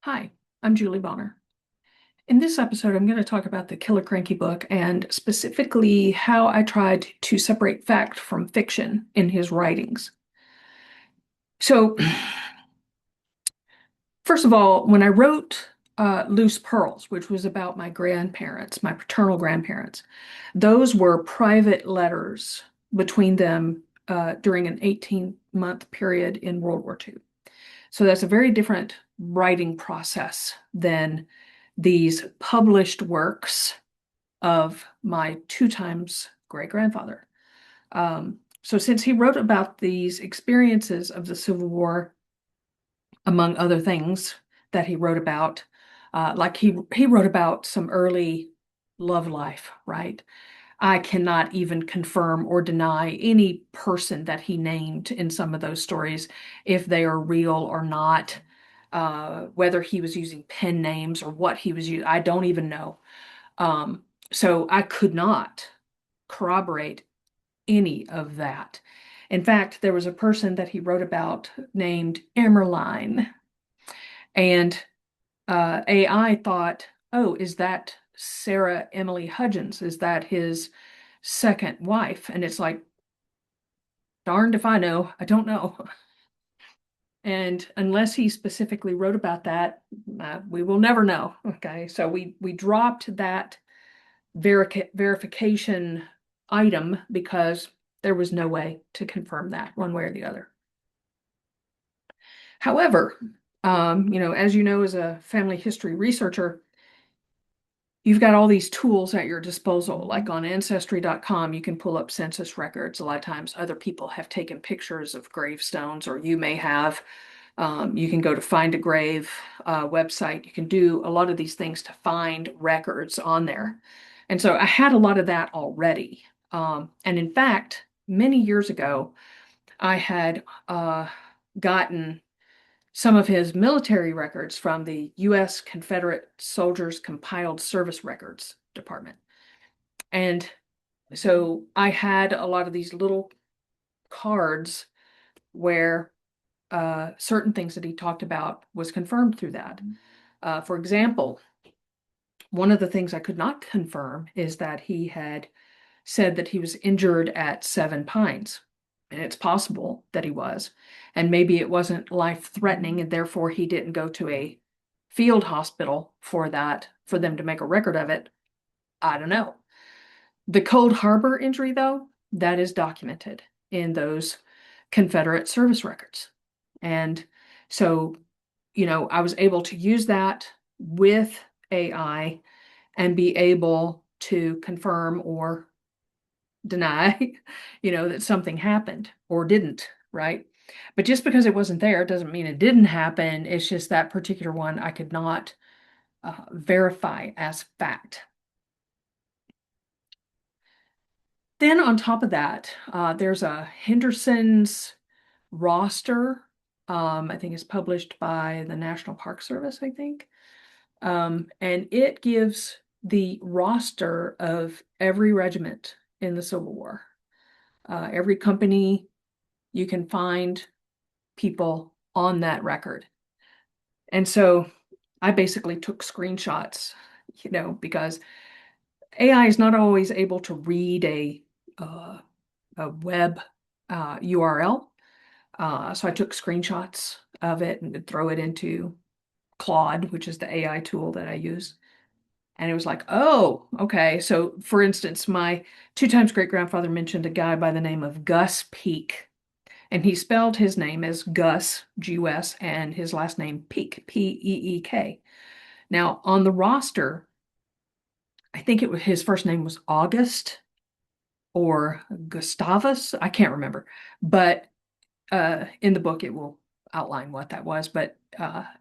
Hi, I'm Julie Bonner. In this episode, I'm going to talk about the Killer Cranky book and specifically how I tried to separate fact from fiction in his writings. So, first of all, when I wrote Loose Pearls, which was about my grandparents, my paternal grandparents, those were private letters between them during an 18-month period in World War II. So that's a very different writing process than these published works of my two times great grandfather. So since he wrote about these experiences of the Civil War, among other things that he wrote about, like he wrote about some early love life, right? I cannot even confirm or deny any person that he named in some of those stories, if they are real or not, whether he was using pen names or what he was using. I don't even know. So I could not corroborate any of that. In fact, there was a person that he wrote about named Emmeline, and AI thought, oh, is that Sarah Emily Hudgens? Is that his second wife? And it's like, darned if I know. I don't know. And unless he specifically wrote about that, we will never know. Okay, so we dropped that verification item because there was no way to confirm that one way or the other. However, as you know, as a family history researcher, you've got all these tools at your disposal. Like on ancestry.com, you can pull up census records. A lot of times other people have taken pictures of gravestones, or you may have. You can go to Find a Grave website. You can do a lot of these things to find records on there. And so I had a lot of that already. And in fact, many years ago, I had gotten some of his military records from the U.S. Confederate Soldiers Compiled Service Records Department. And so I had a lot of these little cards where certain things that he talked about was confirmed through that. For example, one of the things I could not confirm is that he had said that he was injured at Seven Pines. And it's possible that he was. And maybe it wasn't life-threatening, and therefore he didn't go to a field hospital for that, for them to make a record of it. I don't know. The Cold Harbor injury, though, that is documented in those Confederate service records. And so, I was able to use that with AI and be able to confirm or deny, that something happened or didn't, right? But just because it wasn't there doesn't mean it didn't happen. It's just that particular one I could not verify as fact. Then on top of that, there's a Henderson's roster. I think it's published by the National Park Service, I think. And it gives the roster of every regiment in the Civil War. Every company, you can find people on that record. And so I basically took screenshots, because AI is not always able to read a web URL. So I took screenshots of it and throw it into Claude, which is the AI tool that I use. And it was like, oh, okay. So for instance, my two times great grandfather mentioned a guy by the name of Gus Peak. And he spelled his name as Gus, G-U-S, and his last name Peek, P-E-E-K. Now, on the roster, I think his first name was August or Gustavus. I can't remember. But in the book, it will outline what that was. But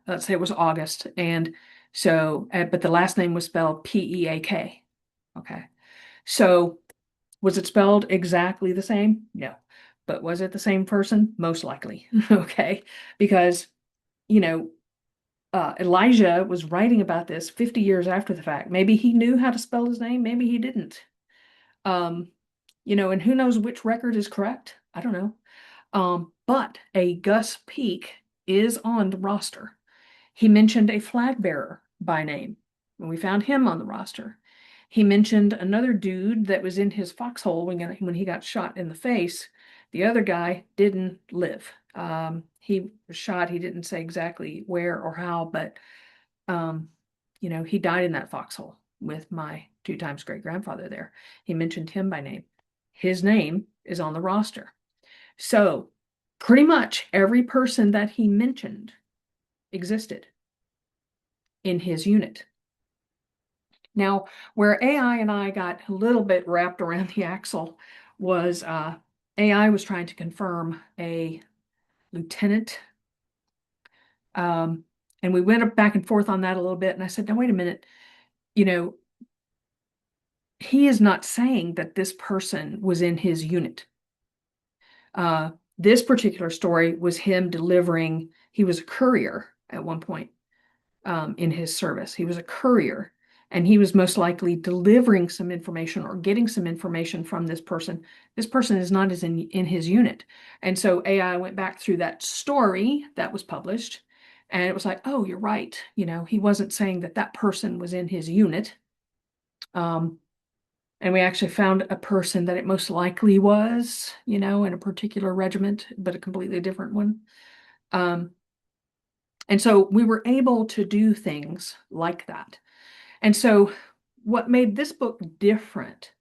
let's say it was August. And so, but the last name was spelled P-E-A-K. Okay. So was it spelled exactly the same? No. But was it the same person? Most likely. Okay. Because, you know, Elijah was writing about this 50 years after the fact. Maybe he knew how to spell his name, maybe he didn't. Um, and who knows which record is correct? I don't know. But a Gus Peak is on the roster. He mentioned a flag bearer by name, and we found him on the roster. He mentioned another dude that was in his foxhole when he got shot in the face. The other guy didn't live. He was shot. He didn't say exactly where or how, but he died in that foxhole with my 2 times great-grandfather there. He mentioned him by name. His name is on the roster. So pretty much every person that he mentioned existed in his unit. Now, where AI and I got a little bit wrapped around the axle was AI was trying to confirm a lieutenant. And we went back and forth on that a little bit. And I said, now, wait a minute. He is not saying that this person was in his unit. This particular story was him delivering, he was a courier at one point in his service. He was a courier, and he was most likely delivering some information or getting some information from this person. This person is not in his unit. And so AI went back through that story that was published, and it was like, oh, you're right. He wasn't saying that that person was in his unit. And we actually found a person that it most likely was, in a particular regiment, but a completely different one. And so we were able to do things like that. And so what made this book different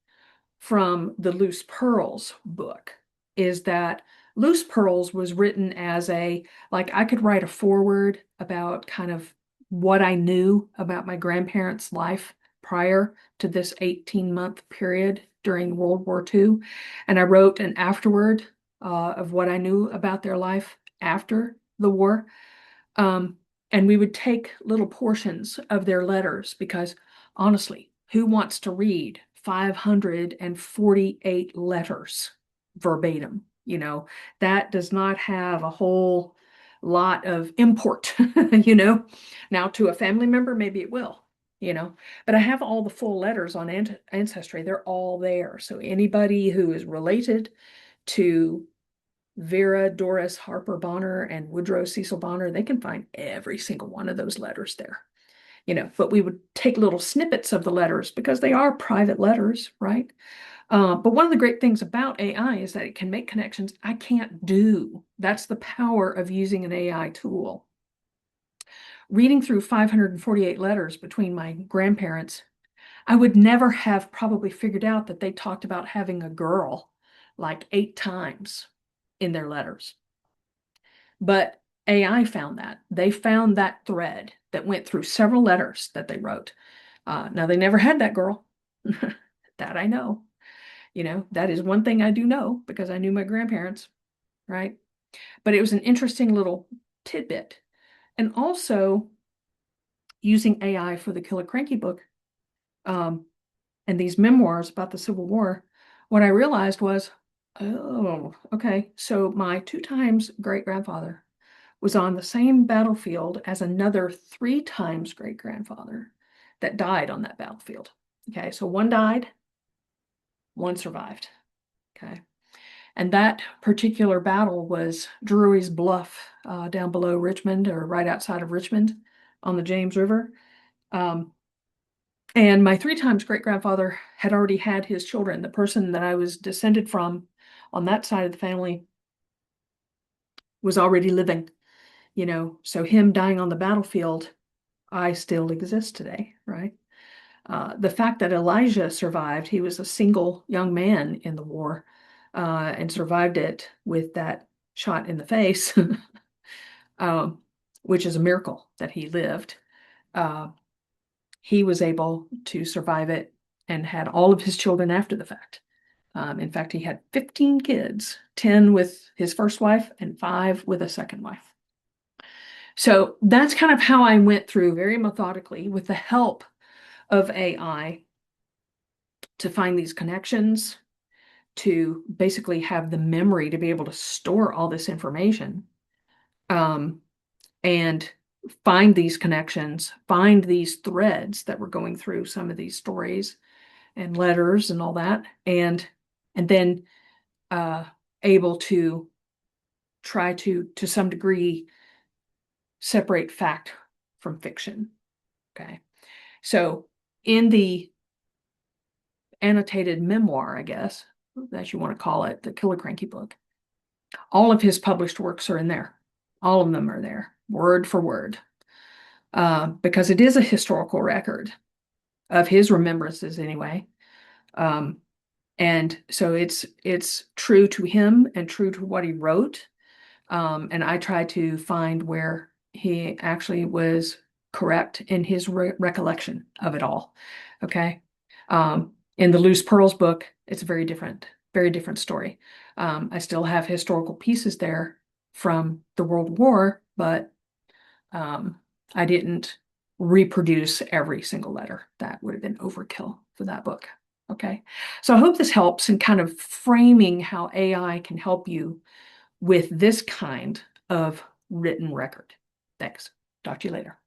from the Loose Pearls book is that Loose Pearls was written as I could write a foreword about kind of what I knew about my grandparents' life prior to this 18-month period during World War II. And I wrote an afterword of what I knew about their life after the war. And we would take little portions of their letters because honestly, who wants to read 548 letters verbatim? That does not have a whole lot of import, Now to a family member, maybe it will, but I have all the full letters on Ancestry. They're all there. So anybody who is related to Vera, Doris, Harper Bonner, and Woodrow Cecil Bonner, they can find every single one of those letters there. But we would take little snippets of the letters because they are private letters, right? But one of the great things about AI is that it can make connections I can't do. That's the power of using an AI tool. Reading through 548 letters between my grandparents, I would never have probably figured out that they talked about having a girl like 8 times in their letters. But AI found that. They found that thread that went through several letters that they wrote. Now, they never had that girl. That I know. That is one thing I do know because I knew my grandparents, right? But it was an interesting little tidbit. And also, using AI for the Killer Cranky book and these memoirs about the Civil War, what I realized was, oh, okay, so my 2 times great-grandfather was on the same battlefield as another 3 times great-grandfather that died on that battlefield. Okay, so one died, one survived. Okay, and that particular battle was Drury's Bluff down below Richmond, or right outside of Richmond on the James River. And my 3 times great-grandfather had already had his children. The person that I was descended from on that side of the family was already living, so him dying on the battlefield, I still exist today, right? The fact that Elijah survived, he was a single young man in the war and survived it with that shot in the face, which is a miracle that he lived. He was able to survive it and had all of his children after the fact. In fact, he had 15 kids, 10 with his first wife and 5 with a second wife. So that's kind of how I went through very methodically with the help of AI to find these connections, to basically have the memory to be able to store all this information, and find these connections, find these threads that were going through some of these stories and letters and all that, and then able to try to some degree, separate fact from fiction. Okay. So in the annotated memoir, I guess, that you want to call it, the Killiecrankie book, all of his published works are in there. All of them are there, word for word, because it is a historical record of his remembrances anyway. And so it's true to him and true to what he wrote. And I try to find where he actually was correct in his recollection of it all. Okay. In the Loose Pearls book, it's a very different story. I still have historical pieces there from the World War, but I didn't reproduce every single letter. That would have been overkill for that book. Okay. So I hope this helps in kind of framing how AI can help you with this kind of written record. Thanks. Talk to you later.